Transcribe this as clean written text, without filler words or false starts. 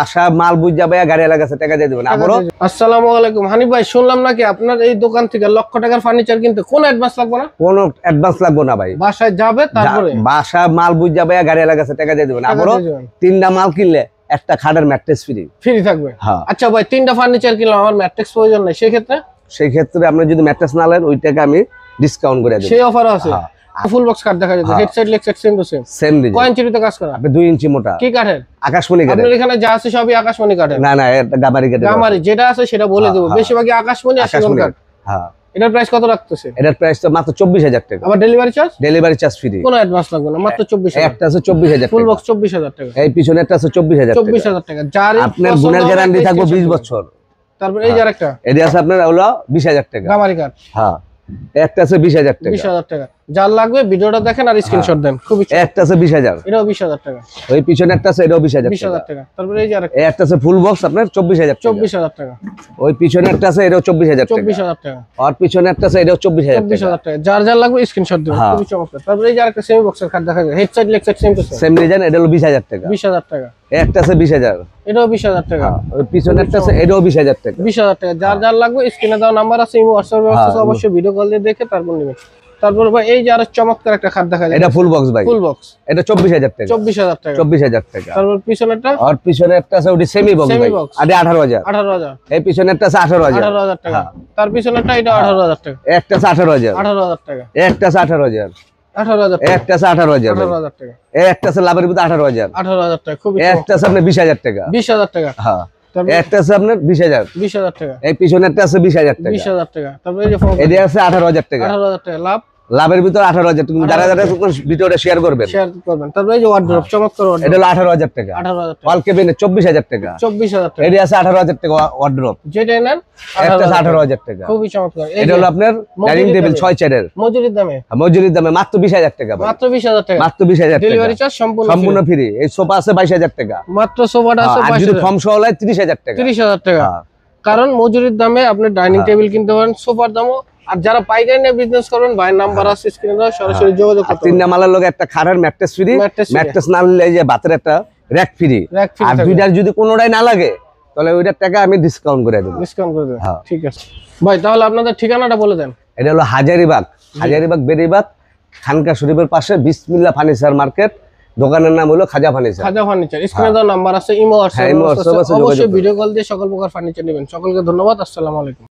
আশা মাল বুঝা ভাইয়া গাড়ি লাগাছে টাকা দিয়ে দিবেন। আবারো আসসালামু আলাইকুম হানিফ ভাই, শুনলাম নাকি আপনার এই দোকান থেকে লক্ষ টাকার ফার্নিচার কিনতে কোনো অ্যাডভান্স লাগবে না? কোনো অ্যাডভান্স লাগবে না ভাই, বাসায় যাবে তারপরে বাসা মাল বুঝা ভাইয়া গাড়ি লাগাছে টাকা দিয়ে দিবেন। আবারো তিনটা মাল কিনলে একটা খাটের ম্যাট্রেস ফ্রি থাকবে। হ্যাঁ। আচ্ছা ভাই, তিনটা ফার্নিচার কিনলাম, আমার ম্যাট্রেস প্রয়োজন নাই, সেই ক্ষেত্রে আপনি যদি ম্যাট্রেস না নেন ওই টাকা আমি ডিসকাউন্ট করে দেব। সেই অফার আছে। ফুল বক্স কাঠ দেখা যাচ্ছে, headset লেগসেট same to same design. কয় ইঞ্চিতে কাজ করা? আপনি 2 ইঞ্চি মোটা। কি কাঠের? আকাশমণি কাঠের। আপনার এখানে যা আছে সবই আকাশমণি কাঠের? না না, এটা গামারি কাঠের। গামারি যেটা আছে সেটা বলে দেব, বেশিরভাগই আকাশমণি আর সেগুন কাঠ। হ্যাঁ। এটার প্রাইস কত রাখতেছে? এটার প্রাইস তো মাত্র 24000 টাকা। আবার ডেলিভারি চার্জ ফ্রি, কোনো অ্যাডভান্স লাগবে না, মাত্র 24000। একটা আছে 24000 ফুল বক্স 24000 টাকা। এই পিছনে একটা আছে 24000 টাকা। যার আপনার গুণের গ্যারান্টি থাকবে 20 বছর। তারপর এই যে আরেকটা, এটি আছে আপনার হলো 20000 টাকা গামারি কাঠ। হ্যাঁ, একটা আছে 20000 টাকা। 20000 টাকা। যার লাগবে ভিডিওটা দেখেন আর স্ক্রিনশট দেন। খুবই একটা আছে 20000, এটাও 20000 টাকা। ওই পিছনে একটা আছে, এটাও 20000 টাকা। তারপর এই যে আরেকটা, একটা আছে ফুল বক্স আপনার 24000 টাকা। ওই পিছনে একটা আছে, এটাও 24000 টাকা। আর পিছনে একটা আছে, এটাও 24000 টাকা। যার যার লাগবে স্ক্রিনশট দিন। খুবই চমৎকার। তারপর এই যে আরেকটা সেমি বক্সের কাঠ দেখা যায়, হেডসেট লেগসেট সেম ডিজাইন, এটা হলো 20000 টাকা। 20000 টাকা। একটা আছে 20000, এটাও 20000 টাকা। ওই পিছনে একটা আছে, এটাও 20000 টাকা। 20000 টাকা। যার যার লাগবে স্ক্রিনে দেওয়া নাম্বার আছে, ইমো হোয়াটসঅ্যাপ ব্যবস্থা আছে, অবশ্যই ভিডিও কল দিয়ে দেখে তারপর নেবেন। তারপর ভাই এই যে আরো চমৎকার একটা খাট দেখা যায়, এটা ফুল বক্স ভাই। ফুল বক্স, এটা 24000 টাকা। 24000 টাকা। 24000 টাকা। তারপর পিছনেরটা, আর পিছনে একটা আছে ওটি সেমি বক্স ভাই, এটা 18000। এই পিছনে একটা আছে 18000 টাকা। তার পিছনেরটা এটা 18000 টাকা। একটা আছে 18000 টাকা। একটা আছে 18000 টাকা। একটা আছে 18000 টাকা। একটা আছে লাভের ভিতরে 18000 টাকা। খুবই একটা আছে আপনার 20000 টাকা। 20000 টাকা। হ্যাঁ, একটা আছে আপনার 20000 টাকা। এই পিছনে একটা আছে 20000 টাকা। 20000 টাকা। তারপর এই যে এটা আছে 18000 টাকা। 18000 টাকা লাভের ভিতরে 18000 টাকা। যারা যারা ভিডিওটা শেয়ার করবেন। তারপর এই যে ওয়ার্ড্রপ, চমৎকার ওয়ার্ড্রপ, এটা হলো 18000 টাকা। 18000 টাকা। ওয়াল কেবিনেট 24000 টাকা। 24000 টাকা। এটা আছে 18000 টাকা ওয়ার্ড্রপ, যেটা নেন একটা আছে 18000 টাকা। খুবই চমৎকার। এটা হলো আপনার ডাইনিং টেবিল 6 চেয়ারের, মজুরির দামে মাত্র 20000 টাকা। মাত্র 20000 টাকা। মাত্র 20000 টাকা। ডেলিভারি চার্জ সম্পূর্ণ ফ্রি। এই সোফা আছে 22000 টাকা। মাত্র সোফাটা আছে 22000 আর যদি ফর্ম সহ হয় 30000 টাকা। 30000 টাকা। কারণ মজুরির দামে আপনি ডাইনিং টেবিল কিনতে পারেন, সোফার দামও। আর যারা পাইকারি নিয়ে বিজনেস করবেন, ভাইয়ের নাম্বার আছে স্ক্রিনে দাও, সরাসরি যোগাযোগ করতে পারেন। তিনটা মালের লগে একটা খাটের ম্যাট্রেস ফ্রি, ম্যাট্রেস না নিলে এই যে বাতের একটা র‍্যাক ফ্রি। আর দুইটার যদি কোনোটাই না লাগে তাহলে ওইটার টাকা আমি ডিসকাউন্ট করে দেব। ঠিক আছে ভাই, তাহলে আপনাদের ঠিকানাটা বলে দেন। এটা হলো হাজারীবাগ, বেরিবাগ, খানকা শরীফের পাশে বিসমিল্লাহ ফার্নিচার মার্কেট। দোকানের নাম হলো খাজা ফার্নিচার। স্ক্রিনে দেওয়া নাম্বার আছে, ইমো হোয়াটসঅ্যাপ, অবশ্যই ভিডিও কল দিয়ে সকল প্রকার ফার্নিচার নেবেন। সকলকে ধন্যবাদ। আসসালামু আলাইকুম।